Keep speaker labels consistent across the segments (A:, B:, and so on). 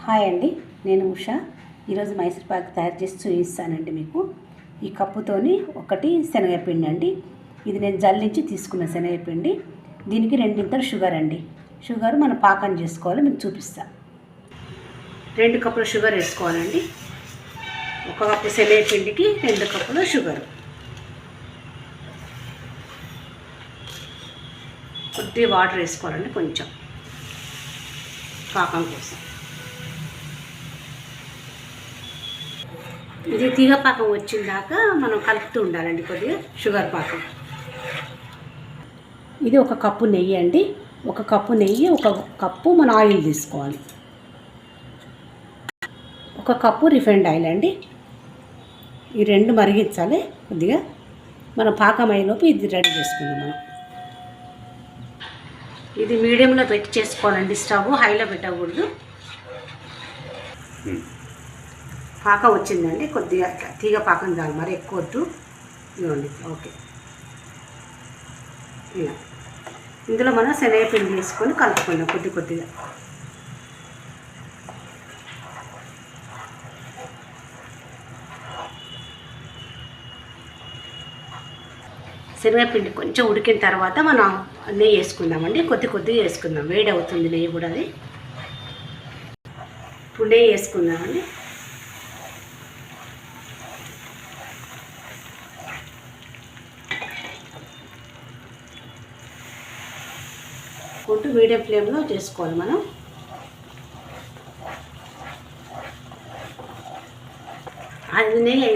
A: Hi అండి, నేను ఉషా. ఈరోజు మైసూర్ పాక్ తయారు చేసి చూపిస్తానండి మీకు. ఈ కప్పుతోని ఒకటి శనగపిండి అండి. ఇది నేను జల్లించి తీసుకున్న శనగపిండి. దీనికి 2 షుగర్ అండి. షుగర్ మనం పాకం చేసుకోవాలి, మీకు చూపిస్తా. 2 కప్పుల షుగర్ వేసుకోవాలండి. 1 కప్పు శనగపిండికి 2 కప్పుల షుగర్. కొద్దిగా వాటర్ వేసుకోవాలండి, కొంచెం పాకం కోసం. ఇది తీగ పాకం వచ్చిందాక మనం కలుపుతూ ఉండాలండి, కొద్దిగా షుగర్ పాకం. ఇది 1 కప్పు నెయ్యి అండి. 1 కప్పు నెయ్యి, 1 కప్పు మన ఆయిల్ తీసుకోవాలి. 1 కప్పు రిఫైండ్ ఆయిల్ అండి. ఈ 2 మరిగించాలి కొద్దిగా. మనం పాకం అయ్యేలోపు ఇది రెడీ చేసుకుందాం మనం. ఇది మీడియంలో పెట్టి చేసుకోవాలండి, స్టవ్ హైలో పెట్టకూడదు. పాకం వచ్చిందండి, కొద్దిగా తీగ పాకం చాలు, మరి ఎక్కువ వద్దు. ఇవ్వండి, ఓకే. ఇలా ఇందులో మనం శనగపిండి వేసుకొని కలుపుకుందాం కొద్దిగా. శనగపిండి కొంచెం ఉడికిన తర్వాత మనం నెయ్యి వేసుకుందామండి. కొద్దిగా వేసుకుందాం, వేడి అవుతుంది నెయ్యి కూడా. అది ఇప్పుడు నెయ్యి వేసుకుందామండి. మీడియం ఫ్లేమ్లో చేసుకోవాలి మనం. అది నెయ్యి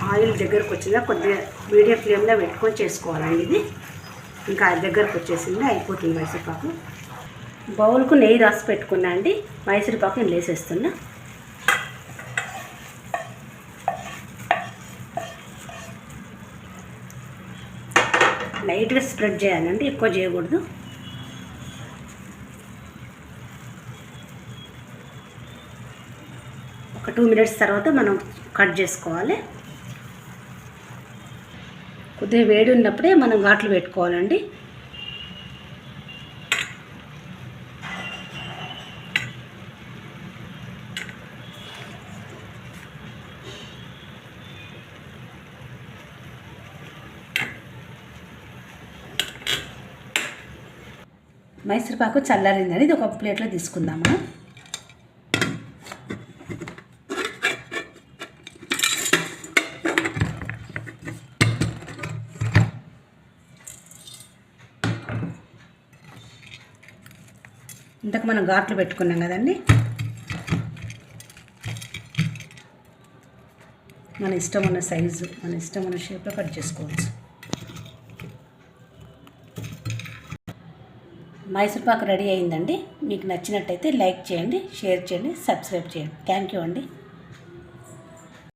A: ఆయిల్ దగ్గరకు వచ్చిందా, కొద్దిగా మీడియం ఫ్లేమ్లో పెట్టుకొని చేసుకోవాలండి. ఇది ఇంకా దగ్గరకు వచ్చేసింది, అయిపోతుంది మైసూర్పాకు. బౌల్కు నెయ్యి రాసి పెట్టుకున్నా అండి. మైసూర్పాకు నేను వేసేస్తున్నా. లైట్గా స్ప్రెడ్ చేయాలండి, ఎక్కువ చేయకూడదు. ఒక 2 మినిట్స్ తర్వాత మనం కట్ చేసుకోవాలి. కొద్దిగా వేడి ఉన్నప్పుడే మనం ఘాట్లు పెట్టుకోవాలండి. మైసూర్పాకు చల్లారిందని ఇది 1 ప్లేట్లో తీసుకుందాము. ఇంతకు మనం ఘాట్లు పెట్టుకున్నాం కదండి. మన ఇష్టం ఉన్న సైజు, మన ఇష్టం ఉన్న షేప్లో కట్ చేసుకోవచ్చు. మైసూర్పాకు రెడీ అయిందండి. మీకు నచ్చినట్టయితే లైక్ చేయండి, షేర్ చేయండి, సబ్స్క్రైబ్ చేయండి. థ్యాంక్ యూ అండి.